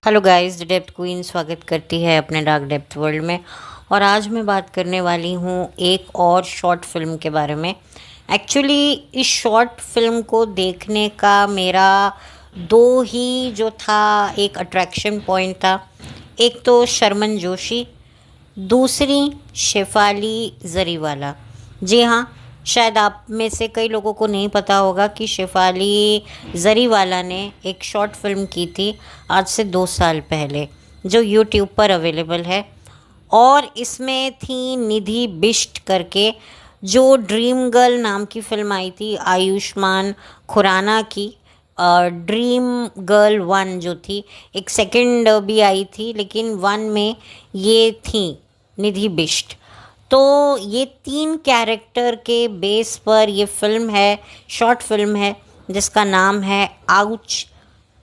Hello guys, the depth queen स्वागत करती है अपने डार्क डेप्थ वर्ल्ड में। और आज मैं बात करने वाली हूँ एक और शॉर्ट फिल्म के बारे में। एक्चुअली इस शॉर्ट फिल्म को देखने का मेरा दो ही जो था एक अट्रैक्शन पॉइंट था। एक तो शर्मन जोशी, दूसरी शेफाली जरीवाला। जी हाँ, शायद आप में से कई लोगों को नहीं पता होगा कि शेफाली जरीवाला ने एक शॉर्ट फिल्म की थी आज से 2 साल पहले, जो यूट्यूब पर अवेलेबल है। और इसमें थी निधि बिष्ट करके, जो ड्रीम गर्ल नाम की फिल्म आई थी आयुष्मान खुराना की। ड्रीम गर्ल 1 जो थी, एक सेकंड भी आई थी, लेकिन 1 में ये थी निधि बिष्ट। तो ये 3 कैरेक्टर के बेस पर ये फिल्म है, शॉर्ट फिल्म है, जिसका नाम है आउच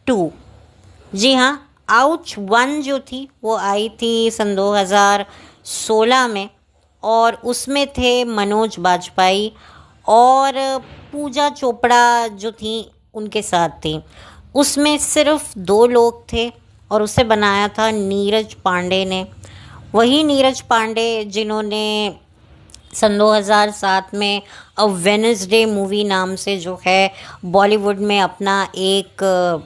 2। जी हाँ, आउच 1 जो थी वो आई थी सन 2016 में, और उसमें थे मनोज बाजपेयी और पूजा चोपड़ा जो थी उनके साथ थी। उसमें सिर्फ 2 लोग थे और उसे बनाया था नीरज पांडे ने। वही नीरज पांडे जिन्होंने सन 2007 में अ वेनसडे मूवी नाम से जो है बॉलीवुड में अपना एक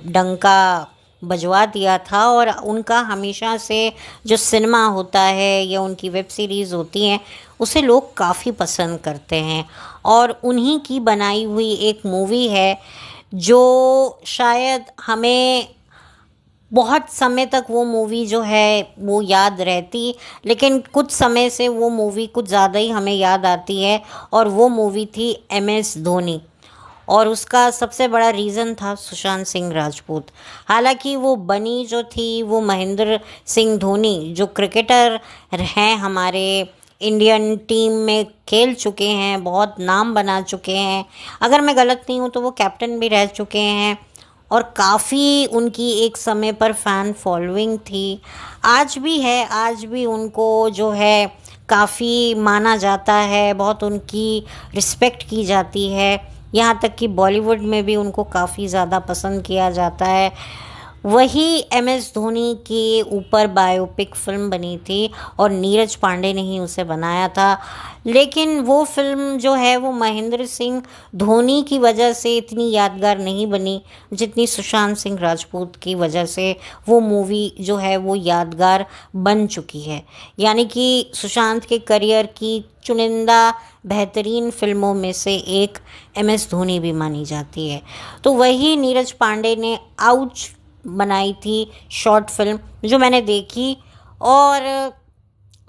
डंका बजवा दिया था। और उनका हमेशा से जो सिनेमा होता है या उनकी वेब सीरीज़ होती हैं उसे लोग काफ़ी पसंद करते हैं। और उन्हीं की बनाई हुई एक मूवी है जो शायद हमें बहुत समय तक वो मूवी जो है वो याद रहती, लेकिन कुछ समय से वो मूवी कुछ ज़्यादा ही हमें याद आती है। और वो मूवी थी MS धोनी। और उसका सबसे बड़ा रीज़न था सुशांत सिंह राजपूत। हालांकि वो बनी जो थी वो महेंद्र सिंह धोनी, जो क्रिकेटर हैं, हमारे इंडियन टीम में खेल चुके हैं, बहुत नाम बना चुके हैं। अगर मैं गलत नहीं हूँ तो वो कैप्टन भी रह चुके हैं, और काफ़ी उनकी एक समय पर फ़ैन फॉलोइंग थी। आज भी है, आज भी उनको जो है काफ़ी माना जाता है, बहुत उनकी रिस्पेक्ट की जाती है। यहाँ तक कि बॉलीवुड में भी उनको काफ़ी ज़्यादा पसंद किया जाता है। वही MS धोनी के ऊपर बायोपिक फिल्म बनी थी और नीरज पांडे ने ही उसे बनाया था। लेकिन वो फिल्म जो है वो महेंद्र सिंह धोनी की वजह से इतनी यादगार नहीं बनी जितनी सुशांत सिंह राजपूत की वजह से वो मूवी जो है वो यादगार बन चुकी है। यानी कि सुशांत के करियर की चुनिंदा बेहतरीन फिल्मों में से एक MS धोनी भी मानी जाती है। तो वही नीरज पांडे ने आउच बनाई थी शॉर्ट फिल्म, जो मैंने देखी। और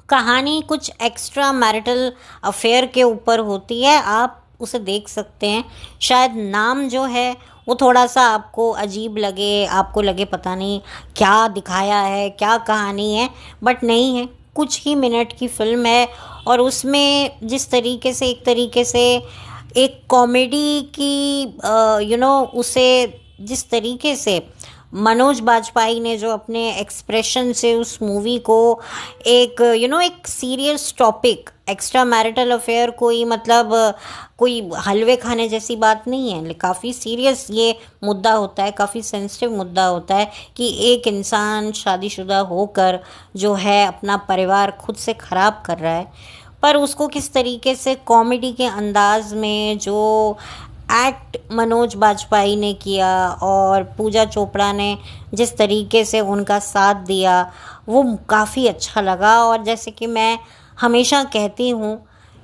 कहानी कुछ एक्स्ट्रा मैरिटल अफेयर के ऊपर होती है, आप उसे देख सकते हैं। शायद नाम जो है वो थोड़ा सा आपको अजीब लगे, आपको लगे पता नहीं क्या दिखाया है, क्या कहानी है, बट नहीं है। कुछ ही मिनट की फिल्म है और उसमें जिस तरीके से एक तरीके से एक कॉमेडी की उसे जिस तरीके से मनोज बाजपेयी ने जो अपने एक्सप्रेशन से उस मूवी को एक एक serious topic, extra marital affair कोई मतलब कोई हलवे खाने जैसी बात नहीं है, काफ़ी सीरियस ये मुद्दा होता है, काफ़ी सेंसिटिव मुद्दा होता है कि एक इंसान शादीशुदा होकर जो है अपना परिवार खुद से ख़राब कर रहा है, पर उसको किस तरीके से कॉमेडी के अंदाज में जो एक्ट मनोज बाजपेयी ने किया और पूजा चोपड़ा ने जिस तरीके से उनका साथ दिया वो काफ़ी अच्छा लगा। और जैसे कि मैं हमेशा कहती हूँ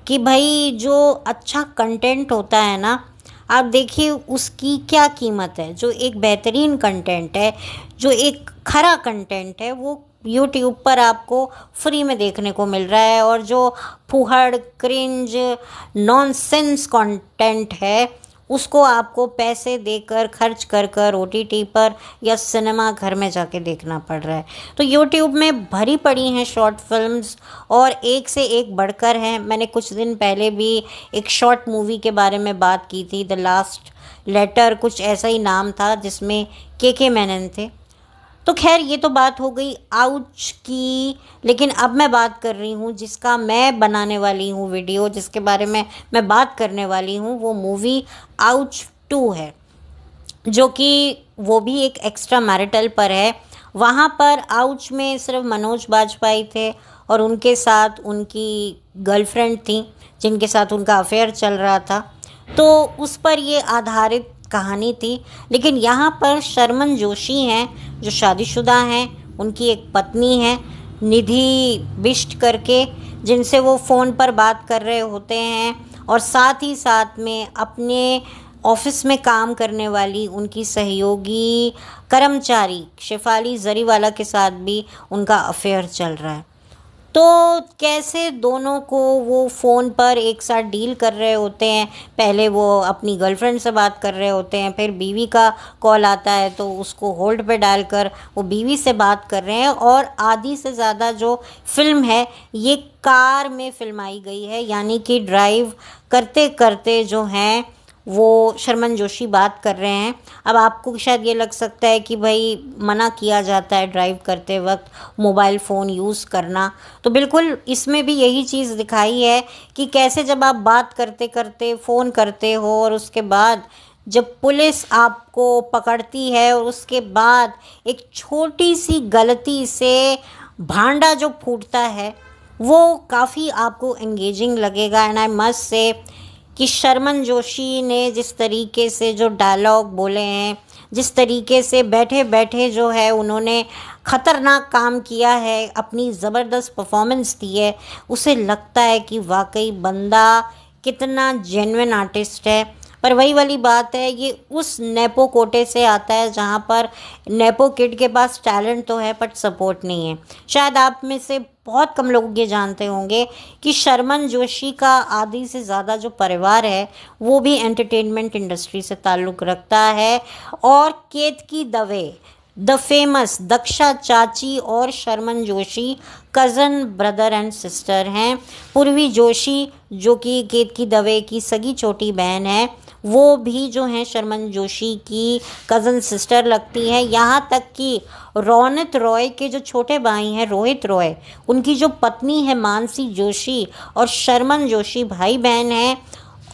कि भाई जो अच्छा कंटेंट होता है ना, आप देखिए उसकी क्या कीमत है। जो एक बेहतरीन कंटेंट है, जो एक खरा कंटेंट है, वो यूट्यूब पर आपको फ्री में देखने को मिल रहा है। और जो फुहड़ क्रिंज नॉनसेंस कंटेंट है उसको आपको पैसे देकर खर्च कर कर OTT पर या सिनेमा घर में जाके देखना पड़ रहा है। तो यूट्यूब में भरी पड़ी हैं शॉर्ट फिल्म्स और एक से एक बढ़कर हैं। मैंने कुछ दिन पहले भी एक शॉर्ट मूवी के बारे में बात की थी, द लास्ट लेटर, कुछ ऐसा ही नाम था, जिसमें KK मेनन थे। तो खैर ये तो बात हो गई आउच की, लेकिन अब मैं बात कर रही हूँ जिसका मैं बनाने वाली हूँ वीडियो, जिसके बारे में मैं बात करने वाली हूँ, वो मूवी आउच 2 है, जो कि वो भी एक एक्स्ट्रा मैरिटल पर है। वहाँ पर आउच में सिर्फ मनोज बाजपेयी थे और उनके साथ उनकी गर्लफ्रेंड थी जिनके साथ उनका अफेयर चल रहा था। तो उस पर ये आधारित कहानी थी। लेकिन यहाँ पर शर्मन जोशी हैं जो शादीशुदा हैं, उनकी एक पत्नी है निधि बिष्ट करके, जिनसे वो फ़ोन पर बात कर रहे होते हैं, और साथ ही साथ में अपने ऑफिस में काम करने वाली उनकी सहयोगी कर्मचारी शेफाली जरीवाला के साथ भी उनका अफेयर चल रहा है। तो कैसे दोनों को वो फ़ोन पर एक साथ डील कर रहे होते हैं। पहले वो अपनी गर्लफ्रेंड से बात कर रहे होते हैं, फिर बीवी का कॉल आता है तो उसको होल्ड पे डालकर वो बीवी से बात कर रहे हैं। और आधी से ज़्यादा जो फिल्म है ये कार में फिल्माई गई है, यानी कि ड्राइव करते करते जो हैं वो शर्मन जोशी बात कर रहे हैं। अब आपको शायद ये लग सकता है कि भाई मना किया जाता है ड्राइव करते वक्त मोबाइल फ़ोन यूज़ करना, तो बिल्कुल इसमें भी यही चीज़ दिखाई है कि कैसे जब आप बात करते करते फ़ोन करते हो और उसके बाद जब पुलिस आपको पकड़ती है और उसके बाद एक छोटी सी गलती से भांडा जो फूटता है वो काफ़ी आपको एंगेजिंग लगेगा। एंड आई मस्ट से कि शर्मन जोशी ने जिस तरीके से जो डायलॉग बोले हैं, जिस तरीके से बैठे बैठे जो है उन्होंने ख़तरनाक काम किया है, अपनी ज़बरदस्त परफॉर्मेंस दी है, उसे लगता है कि वाकई बंदा कितना जेन्युइन आर्टिस्ट है। पर वही वाली बात है, ये उस नेपो कोटे से आता है जहाँ पर नेपो किड के पास टैलेंट तो है बट सपोर्ट नहीं है। शायद आप में से बहुत कम लोग ये जानते होंगे कि शर्मन जोशी का आधी से ज़्यादा जो परिवार है वो भी एंटरटेनमेंट इंडस्ट्री से ताल्लुक़ रखता है। और केतकी दवे, द फेमस दक्षा चाची और Sharman Joshi cousin brother and sister हैं। पूर्वी जोशी जो कि केतकी दवे की सगी छोटी बहन है, वो भी जो हैं शर्मन जोशी की कज़न सिस्टर लगती हैं। यहाँ तक कि रौनित रॉय के जो छोटे भाई हैं रोहित रॉय, उनकी जो पत्नी है मानसी जोशी, और शर्मन जोशी भाई बहन हैं।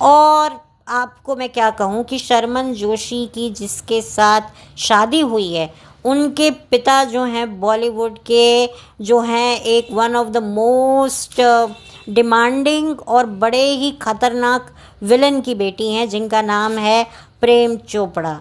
और आपको मैं क्या कहूँ कि शर्मन जोशी की जिसके साथ शादी हुई है उनके पिता जो हैं बॉलीवुड के जो हैं एक one of the most demanding और बड़े ही खतरनाक विलन की बेटी हैं जिनका नाम है प्रेम चोपड़ा।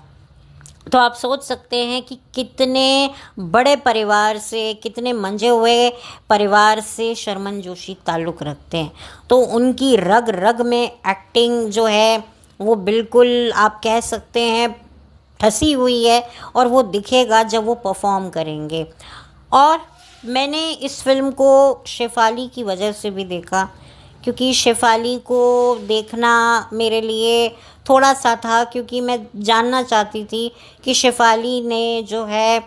तो आप सोच सकते हैं कि कितने बड़े परिवार से, कितने मंजे हुए परिवार से शर्मन जोशी ताल्लुक़ रखते हैं। तो उनकी रग रग में एक्टिंग जो है वो बिल्कुल आप कह सकते हैं ठसी हुई है, और वो दिखेगा जब वो परफॉर्म करेंगे। और मैंने इस फिल्म को शेफाली की वजह से भी देखा, क्योंकि शेफाली को देखना मेरे लिए थोड़ा सा था, क्योंकि मैं जानना चाहती थी कि शेफाली ने जो है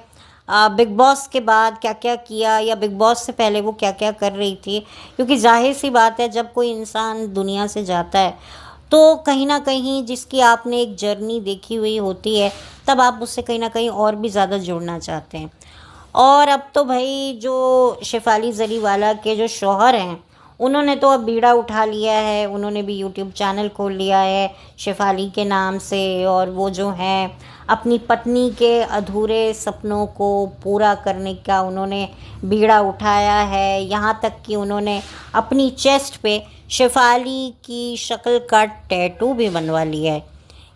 बिग बॉस के बाद क्या क्या किया, या बिग बॉस से पहले वो क्या क्या कर रही थी। क्योंकि जाहिर सी बात है जब कोई इंसान दुनिया से जाता है तो कहीं ना कहीं जिसकी आपने एक जर्नी देखी हुई होती है तब आप उससे कहीं ना कहीं और भी ज़्यादा जुड़ना चाहते हैं। और अब तो भाई जो शेफाली जरीवाला के जो शौहर हैं उन्होंने तो अब बीड़ा उठा लिया है, उन्होंने भी यूट्यूब चैनल खोल लिया है शेफाली के नाम से, और वो जो हैं अपनी पत्नी के अधूरे सपनों को पूरा करने का उन्होंने बीड़ा उठाया है। यहाँ तक कि उन्होंने अपनी चेस्ट पे शेफाली की शक्ल का टैटू भी बनवा लिया है।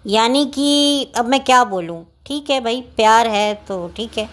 यानी कि अब मैं क्या बोलूँ, ठीक है भाई प्यार है तो ठीक है,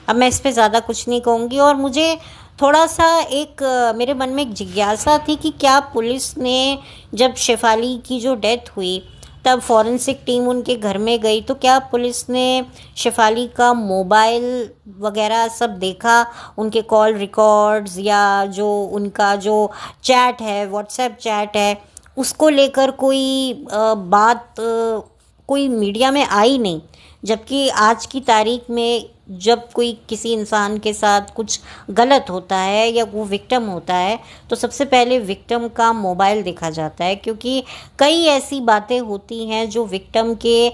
अब मैं इस पे ज़्यादा कुछ नहीं कहूँगी। और मुझे थोड़ा सा एक मेरे मन में एक जिज्ञासा थी कि क्या पुलिस ने जब शेफाली की जो डेथ हुई तब फॉरेंसिक टीम उनके घर में गई, तो क्या पुलिस ने शेफाली का मोबाइल वगैरह सब देखा, उनके कॉल रिकॉर्ड्स या जो उनका जो चैट है व्हाट्सएप चैट है उसको लेकर कोई बात कोई मीडिया में आई नहीं। जबकि आज की तारीख में जब कोई किसी इंसान के साथ कुछ गलत होता है या वो विक्टिम होता है तो सबसे पहले विक्टिम का मोबाइल देखा जाता है, क्योंकि कई ऐसी बातें होती हैं जो विक्टिम के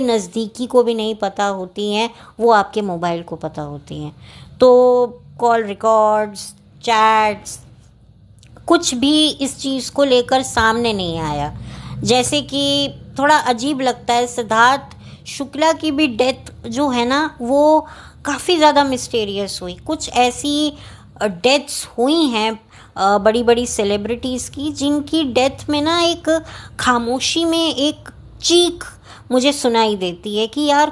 नज़दीकी को भी नहीं पता होती हैं, वो आपके मोबाइल को पता होती हैं। तो कॉल रिकॉर्ड्स, चैट्स, कुछ भी इस चीज़ को लेकर सामने नहीं आया। जैसे कि थोड़ा अजीब लगता है, सिद्धार्थ शुक्ला की भी डेथ जो है ना वो काफ़ी ज़्यादा मिस्टीरियस हुई। कुछ ऐसी डेथ्स हुई हैं बड़ी बड़ी सेलिब्रिटीज़ की, जिनकी डेथ में ना एक खामोशी में एक चीख मुझे सुनाई देती है कि यार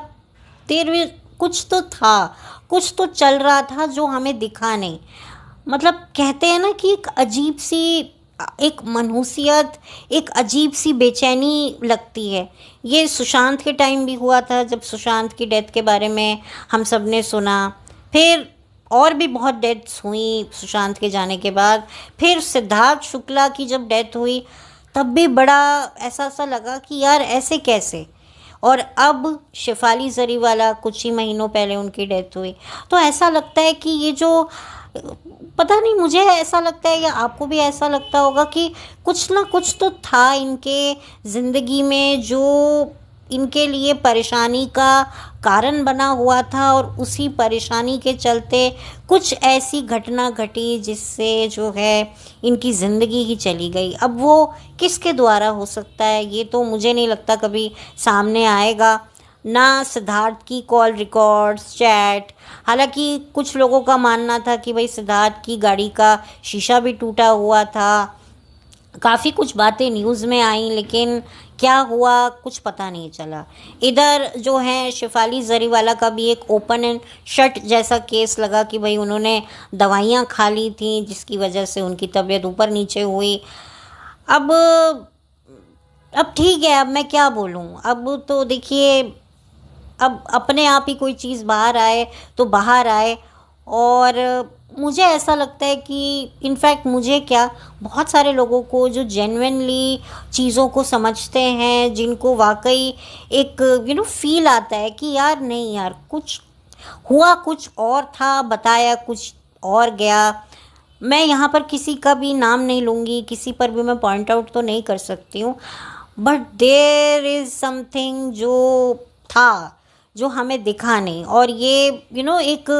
तेरे कुछ तो था, कुछ तो चल रहा था जो हमें दिखा नहीं। मतलब कहते हैं ना कि एक अजीब सी एक मनहूसियत, एक अजीब सी बेचैनी लगती है। ये सुशांत के टाइम भी हुआ था, जब सुशांत की डेथ के बारे में हम सब ने सुना। फिर और भी बहुत डेथ्स हुई सुशांत के जाने के बाद। फिर सिद्धार्थ शुक्ला की जब डेथ हुई तब भी बड़ा ऐसा सा लगा कि यार ऐसे कैसे। और अब शेफाली जरीवाला, कुछ ही महीनों पहले उनकी डेथ हुई। तो ऐसा लगता है कि ये जो, पता नहीं, मुझे ऐसा लगता है या आपको भी ऐसा लगता होगा कि कुछ ना कुछ तो था इनके ज़िंदगी में जो इनके लिए परेशानी का कारण बना हुआ था, और उसी परेशानी के चलते कुछ ऐसी घटना घटी जिससे जो है इनकी ज़िंदगी ही चली गई। अब वो किसके द्वारा हो सकता है, ये तो मुझे नहीं लगता कभी सामने आएगा। ना सिद्धार्थ की कॉल रिकॉर्ड्स, चैट। हालांकि कुछ लोगों का मानना था कि भाई सिद्धार्थ की गाड़ी का शीशा भी टूटा हुआ था। काफ़ी कुछ बातें न्यूज़ में आई, लेकिन क्या हुआ कुछ पता नहीं चला। इधर जो है शेफाली जरीवाला का भी एक ओपन एंड शट जैसा केस लगा कि भाई उन्होंने दवाइयाँ खा ली थी जिसकी वजह से उनकी तबीयत ऊपर नीचे हुई। अब अब ठीक है, अब मैं क्या बोलूँ। अब तो देखिए, अब अपने आप ही कोई चीज़ बाहर आए तो बाहर आए। और मुझे ऐसा लगता है कि इनफैक्ट मुझे क्या, बहुत सारे लोगों को जो जेन्युइनली चीज़ों को समझते हैं, जिनको वाकई एक फील आता है कि यार नहीं यार, कुछ हुआ कुछ और था, बताया कुछ और गया। मैं यहाँ पर किसी का भी नाम नहीं लूँगी, किसी पर भी मैं पॉइंट आउट तो नहीं कर सकती हूँ, बट देयर इज़ समथिंग जो था, जो हमें दिखा नहीं। और ये एक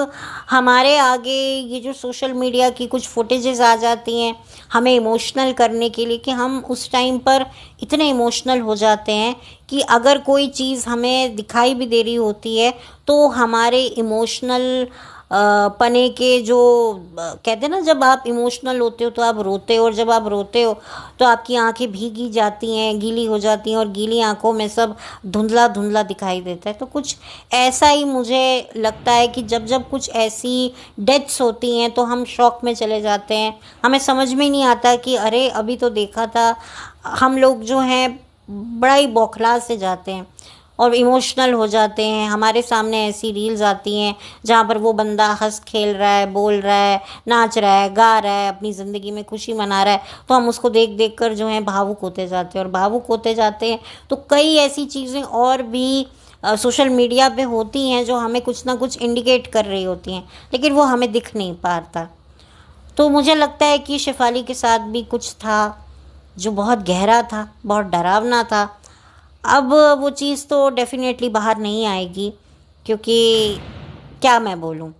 हमारे आगे ये जो सोशल मीडिया की कुछ फुटेजेस आ जाती हैं हमें इमोशनल करने के लिए, कि हम उस टाइम पर इतने इमोशनल हो जाते हैं कि अगर कोई चीज़ हमें दिखाई भी दे रही होती है तो हमारे इमोशनल पने के जो कहते हैं ना, जब आप इमोशनल होते हो तो आप रोते हो, और जब आप रोते हो तो आपकी आंखें भीगी जाती हैं, गीली हो जाती हैं, और गीली आंखों में सब धुंधला धुंधला दिखाई देता है। तो कुछ ऐसा ही मुझे लगता है कि जब जब कुछ ऐसी डेथ्स होती हैं तो हम शॉक में चले जाते हैं। हमें समझ में नहीं आता कि अरे अभी तो देखा था। हम लोग जो हैं बड़ा ही बौखला से जाते हैं और इमोशनल हो जाते हैं। हमारे सामने ऐसी रील्स आती हैं जहाँ पर वो बंदा हंस खेल रहा है, बोल रहा है, नाच रहा है, गा रहा है, अपनी ज़िंदगी में खुशी मना रहा है, तो हम उसको देख देख कर जो है भावुक होते जाते हैं। और भावुक होते जाते हैं तो कई ऐसी चीज़ें और भी सोशल मीडिया पे होती हैं जो हमें कुछ ना कुछ इंडिकेट कर रही होती हैं, लेकिन वो हमें दिख नहीं पाता। तो मुझे लगता है कि शेफाली के साथ भी कुछ था जो बहुत गहरा था, बहुत डरावना था। अब वो चीज़ तो डेफिनेटली बाहर नहीं आएगी, क्योंकि क्या मैं बोलूँ,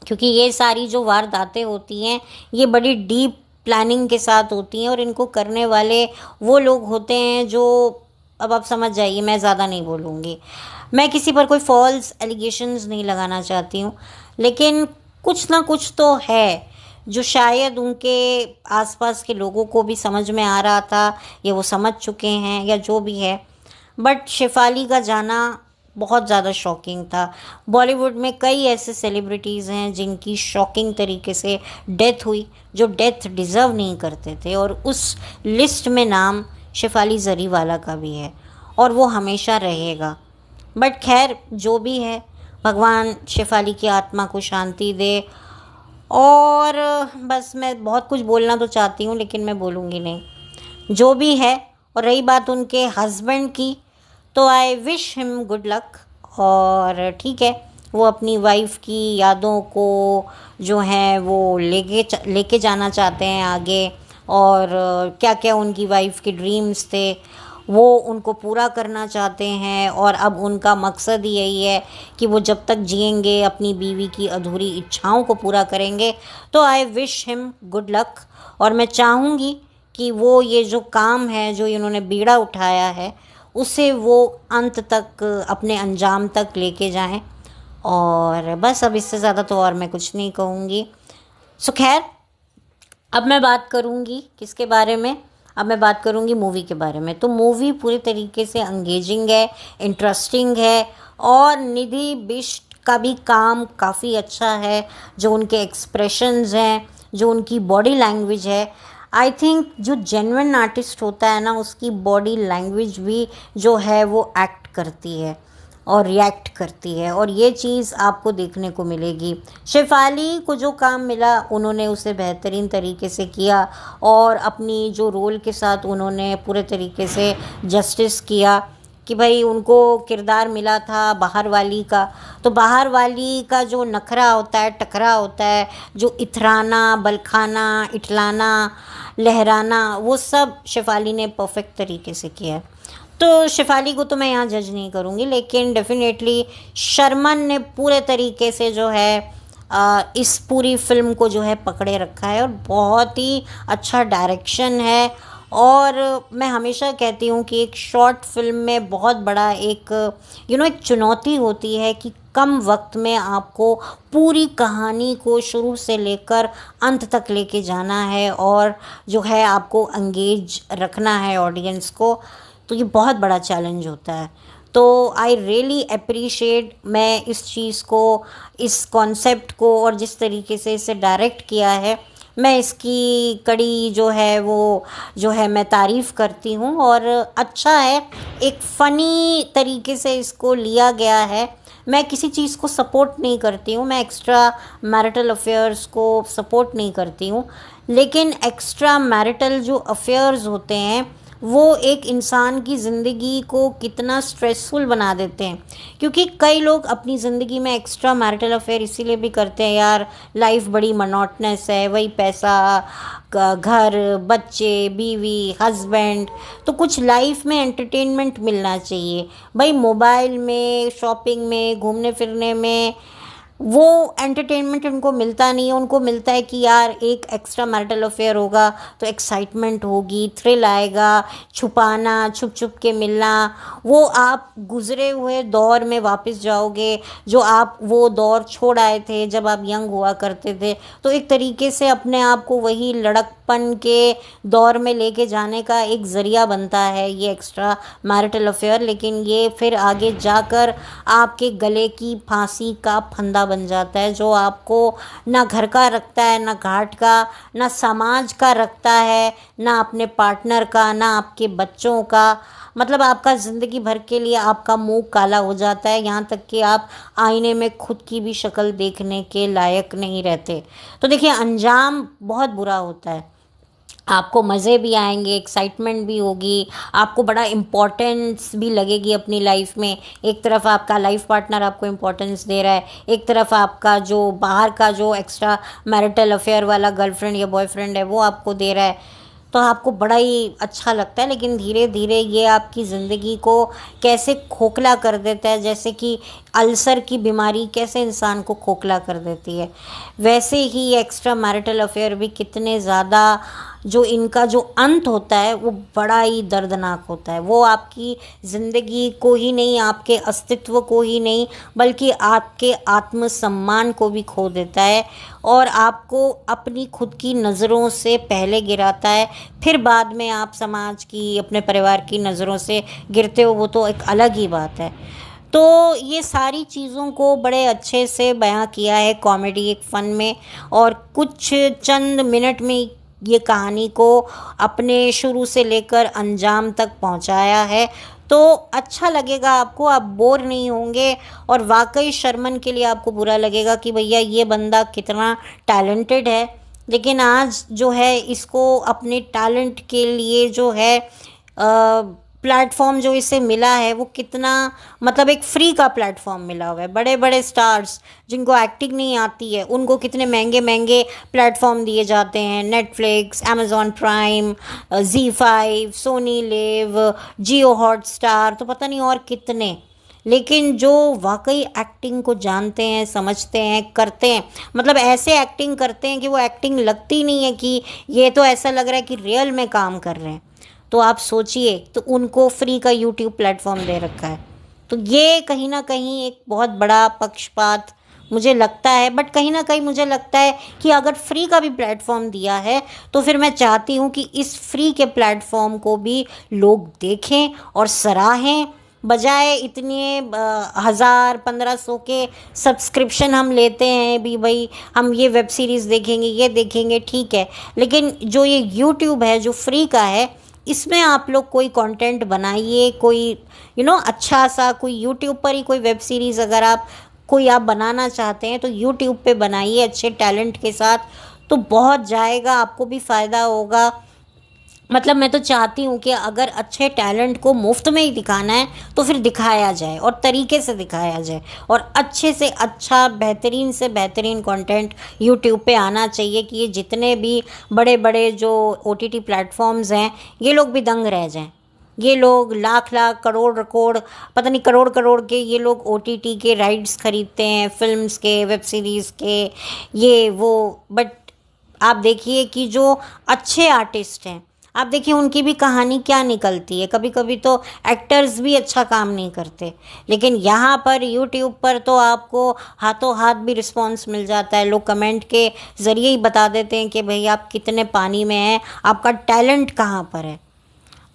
क्योंकि ये सारी जो वारदातें होती हैं ये बड़ी डीप प्लानिंग के साथ होती हैं, और इनको करने वाले वो लोग होते हैं जो, अब आप समझ जाइए, मैं ज़्यादा नहीं बोलूँगी। मैं किसी पर कोई फॉल्स एलिगेशंस नहीं लगाना चाहती हूँ, लेकिन कुछ ना कुछ तो है जो शायद उनके आसपास के लोगों को भी समझ में आ रहा था, या वो समझ चुके हैं, या जो भी है। बट शेफाली का जाना बहुत ज़्यादा शॉकिंग था। बॉलीवुड में कई ऐसे सेलिब्रिटीज़ हैं जिनकी शॉकिंग तरीके से डेथ हुई, जो डेथ डिज़र्व नहीं करते थे, और उस लिस्ट में नाम शेफाली जरीवाला का भी है, और वो हमेशा रहेगा। बट खैर, जो भी है, भगवान शेफाली की आत्मा को शांति दे। और बस, मैं बहुत कुछ बोलना तो चाहती हूँ लेकिन मैं बोलूँगी नहीं, जो भी है। और रही बात उनके हस्बैंड की, तो I wish him good luck. और ठीक है, वो अपनी वाइफ की यादों को जो है वो लेके जाना चाहते हैं आगे, और क्या क्या उनकी वाइफ के ड्रीम्स थे वो उनको पूरा करना चाहते हैं। और अब उनका मकसद ही यही है कि वो जब तक जिएंगे अपनी बीवी की अधूरी इच्छाओं को पूरा करेंगे। तो I wish him good luck, और मैं चाहूँगी कि वो ये जो काम है, जो इन्होंने बीड़ा उठाया है, उसे वो अंत तक, अपने अंजाम तक लेके जाएं। और बस अब इससे ज़्यादा तो और मैं कुछ नहीं कहूँगी। सो खैर, अब मैं बात करूँगी किसके बारे में। अब मैं बात करूँगी मूवी के बारे में। तो मूवी पूरी तरीके से एंगेजिंग है, इंटरेस्टिंग है, और निधि बिष्ट का भी काम काफ़ी अच्छा है। जो उनके एक्सप्रेशंस हैं, जो उनकी बॉडी लैंग्वेज है, आई थिंक जो जेन्युइन आर्टिस्ट होता है ना, उसकी बॉडी लैंग्वेज भी जो है वो एक्ट करती है और रिएक्ट करती है, और ये चीज़ आपको देखने को मिलेगी। शेफाली को जो काम मिला उन्होंने उसे बेहतरीन तरीके से किया, और अपनी जो रोल के साथ उन्होंने पूरे तरीके से जस्टिस किया कि भाई उनको किरदार मिला था बाहर वाली का, तो बाहर वाली का जो नखरा होता है, टकरा होता है, जो इथराना, बलखाना, इठलाना, लहराना, वो सब शेफाली ने परफेक्ट तरीके से किया है। तो शेफाली को तो मैं यहाँ जज नहीं करूँगी, लेकिन डेफिनेटली शर्मन ने पूरे तरीके से जो है इस पूरी फिल्म को जो है पकड़े रखा है, और बहुत ही अच्छा डायरेक्शन है। और मैं हमेशा कहती हूँ कि एक शॉर्ट फिल्म में बहुत बड़ा एक एक चुनौती होती है कि कम वक्त में आपको पूरी कहानी को शुरू से लेकर अंत तक लेके जाना है, और जो है आपको एंगेज रखना है ऑडियंस को। तो ये बहुत बड़ा चैलेंज होता है। तो आई रियली अप्रिशिएट, मैं इस चीज़ को, इस कॉन्सेप्ट को, और जिस तरीके से इसे डायरेक्ट किया है, मैं इसकी कड़ी जो है वो जो है मैं तारीफ़ करती हूँ। और अच्छा है, एक फ़नी तरीके से इसको लिया गया है। मैं किसी चीज़ को सपोर्ट नहीं करती हूँ, मैं एक्स्ट्रा मैरिटल अफेयर्स को सपोर्ट नहीं करती हूँ, लेकिन एक्स्ट्रा मैरिटल जो अफेयर्स होते हैं वो एक इंसान की ज़िंदगी को कितना स्ट्रेसफुल बना देते हैं। क्योंकि कई लोग अपनी ज़िंदगी में एक्स्ट्रा मैरिटल अफेयर इसीलिए भी करते हैं, यार लाइफ बड़ी मोनोटनस है, वही पैसा, घर, बच्चे, बीवी, हस्बैंड, तो कुछ लाइफ में एंटरटेनमेंट मिलना चाहिए। भाई मोबाइल में, शॉपिंग में, घूमने फिरने में वो एंटरटेनमेंट उनको मिलता नहीं है। उनको मिलता है कि यार एक एक्स्ट्रा मैरिटल अफेयर होगा तो एक्साइटमेंट होगी, थ्रिल आएगा, छुपाना, छुप छुप के मिलना, वो आप गुजरे हुए दौर में वापस जाओगे, जो आप वो दौर छोड़ आए थे जब आप यंग हुआ करते थे। तो एक तरीके से अपने आप को वही लड़कपन के दौर में लेके जाने का एक ज़रिया बनता है ये एक्स्ट्रा मैरिटल अफेयर। लेकिन ये फिर आगे जाकर आपके गले की फांसी का फंदा बन जाता है, जो आपको ना घर का रखता है, ना घाट का, ना समाज का रखता है, ना अपने पार्टनर का, ना आपके बच्चों का। मतलब आपका ज़िंदगी भर के लिए आपका मुंह काला हो जाता है, यहाँ तक कि आप आईने में खुद की भी शक्ल देखने के लायक नहीं रहते। तो देखिए, अंजाम बहुत बुरा होता है। आपको मज़े भी आएंगे, एक्साइटमेंट भी होगी, आपको बड़ा इम्पोर्टेंस भी लगेगी अपनी लाइफ में। एक तरफ आपका लाइफ पार्टनर आपको इम्पोर्टेंस दे रहा है, एक तरफ आपका जो बाहर का जो एक्स्ट्रा मैरिटल अफेयर वाला गर्लफ्रेंड या बॉयफ्रेंड है वो आपको दे रहा है। तो आपको बड़ा ही अच्छा लगता है, लेकिन धीरे धीरे ये आपकी ज़िंदगी को कैसे खोखला कर देता है, जैसे कि अल्सर की बीमारी कैसे इंसान को खोखला कर देती है, वैसे ही एक्स्ट्रा मैरिटल अफेयर भी कितने ज़्यादा जो इनका जो अंत होता है वो बड़ा ही दर्दनाक होता है। वो आपकी ज़िंदगी को ही नहीं, आपके अस्तित्व को ही नहीं, बल्कि आपके आत्मसम्मान को भी खो देता है, और आपको अपनी खुद की नज़रों से पहले गिराता है, फिर बाद में आप समाज की, अपने परिवार की नज़रों से गिरते हो, वो तो एक अलग ही बात है। तो ये सारी चीज़ों को बड़े अच्छे से बयां किया है कॉमेडी एक फ़न में, और कुछ चंद मिनट में ये कहानी को अपने शुरू से लेकर अंजाम तक पहुंचाया है। तो अच्छा लगेगा आपको, आप बोर नहीं होंगे, और वाकई शर्मन के लिए आपको बुरा लगेगा कि भैया ये बंदा कितना टैलेंटेड है, लेकिन आज जो है इसको अपने टैलेंट के लिए जो है प्लेटफॉर्म जो इसे मिला है वो कितना, मतलब एक फ्री का प्लेटफॉर्म मिला हुआ है। बड़े बड़े स्टार्स जिनको एक्टिंग नहीं आती है उनको कितने महंगे महंगे प्लेटफॉर्म दिए जाते हैं, Netflix, Amazon Prime, ZEE5, Sony Liv, Jio Hotstar, तो पता नहीं और कितने। लेकिन जो वाकई एक्टिंग को जानते हैं, समझते हैं, करते हैं, मतलब ऐसे एक्टिंग करते हैं कि वो एक्टिंग लगती नहीं है कि ये तो ऐसा लग रहा है कि रियल में काम कर रहे हैं। तो आप सोचिए, तो उनको फ्री का यूट्यूब प्लेटफॉर्म दे रखा है, तो ये कहीं ना कहीं एक बहुत बड़ा पक्षपात मुझे लगता है। बट कहीं ना कहीं मुझे लगता है कि अगर फ्री का भी प्लेटफॉर्म दिया है तो फिर मैं चाहती हूँ कि इस फ्री के प्लेटफॉर्म को भी लोग देखें और सराहें, बजाय इतने 1000-1500 के सब्सक्रिप्शन हम लेते हैं भी। भाई हम ये वेब सीरीज़ देखेंगे, ये देखेंगे, ठीक है, लेकिन जो ये यूट्यूब है जो फ्री का है, इसमें आप लोग कोई कंटेंट बनाइए, कोई अच्छा सा कोई यूट्यूब पर ही कोई वेब सीरीज़ अगर आप बनाना चाहते हैं तो यूट्यूब पे बनाइए अच्छे टैलेंट के साथ, तो बहुत जाएगा, आपको भी फ़ायदा होगा। मतलब मैं तो चाहती हूँ कि अगर अच्छे टैलेंट को मुफ्त में ही दिखाना है तो फिर दिखाया जाए और तरीके से दिखाया जाए, और अच्छे से अच्छा बेहतरीन से बेहतरीन कंटेंट यूट्यूब पे आना चाहिए कि ये जितने भी बड़े बड़े जो OTT प्लेटफॉर्म्स हैं ये लोग भी दंग रह जाएं। ये लोग लाख लाख करोड़ करोड़, पता नहीं करोड़ करोड़ के ये लोग OTT के राइट्स खरीदते हैं, फिल्म्स के, वेब सीरीज़ के, ये वो। बट आप देखिए कि जो अच्छे आर्टिस्ट हैं, आप देखिए उनकी भी कहानी क्या निकलती है। कभी कभी तो एक्टर्स भी अच्छा काम नहीं करते, लेकिन यहाँ पर यूट्यूब पर तो आपको हाथों हाथ भी रिस्पॉन्स मिल जाता है। लोग कमेंट के ज़रिए ही बता देते हैं कि भाई आप कितने पानी में हैं, आपका टैलेंट कहाँ पर है।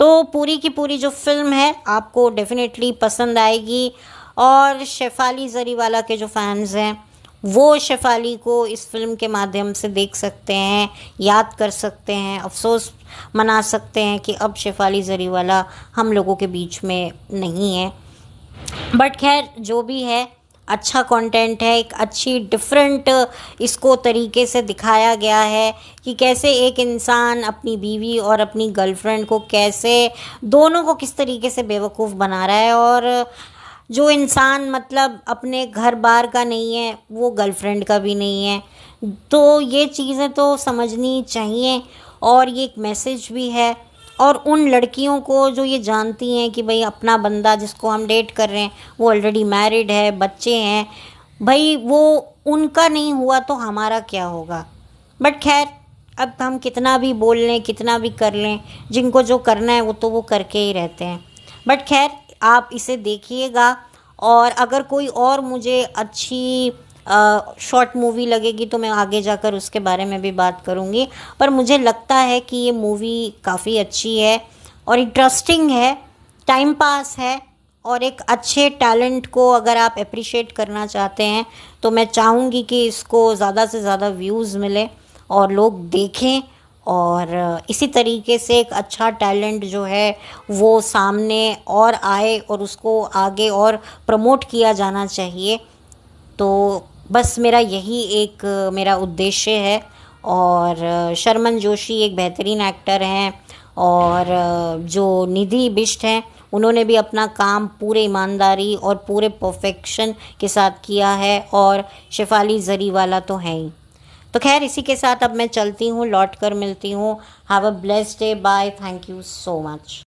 तो पूरी की पूरी जो फिल्म है आपको डेफिनेटली पसंद आएगी। और शेफाली जरीवाला के जो फैंस हैं वो शेफाली को इस फिल्म के माध्यम से देख सकते हैं, याद कर सकते हैं, अफसोस मना सकते हैं कि अब शेफाली जरीवाला हम लोगों के बीच में नहीं है। बट खैर जो भी है, अच्छा कंटेंट है, एक अच्छी डिफरेंट इसको तरीके से दिखाया गया है कि कैसे एक इंसान अपनी बीवी और अपनी गर्लफ्रेंड को कैसे, दोनों को किस तरीके से बेवकूफ़ बना रहा है। और जो इंसान मतलब अपने घर बार का नहीं है वो गर्लफ्रेंड का भी नहीं है। तो ये चीज़ें तो समझनी चाहिए, और ये एक मैसेज भी है। और उन लड़कियों को जो ये जानती हैं कि भाई अपना बंदा जिसको हम डेट कर रहे हैं वो ऑलरेडी मैरिड है, बच्चे हैं, भाई वो उनका नहीं हुआ तो हमारा क्या होगा। बट खैर अब हम कितना भी बोल लें, कितना भी कर लें, जिनको जो करना है वो तो वो करके ही रहते हैं। बट खैर आप इसे देखिएगा, और अगर कोई और मुझे अच्छी शॉर्ट मूवी लगेगी तो मैं आगे जाकर उसके बारे में भी बात करूँगी। पर मुझे लगता है कि ये मूवी काफ़ी अच्छी है और इंटरेस्टिंग है, टाइम पास है, और एक अच्छे टैलेंट को अगर आप अप्रिशिएट करना चाहते हैं तो मैं चाहूँगी कि इसको ज़्यादा से ज़्यादा व्यूज़ मिले और लोग देखें, और इसी तरीके से एक अच्छा टैलेंट जो है वो सामने और आए और उसको आगे और प्रमोट किया जाना चाहिए। तो बस मेरा यही एक मेरा उद्देश्य है। और शर्मन जोशी एक बेहतरीन एक्टर हैं, और जो निधि बिष्ट हैं उन्होंने भी अपना काम पूरे ईमानदारी और पूरे परफेक्शन के साथ किया है, और शेफाली जरीवाला तो है ही। तो खैर इसी के साथ अब मैं चलती हूँ, लौट कर मिलती हूँ। Have a blessed day, bye, thank you so much.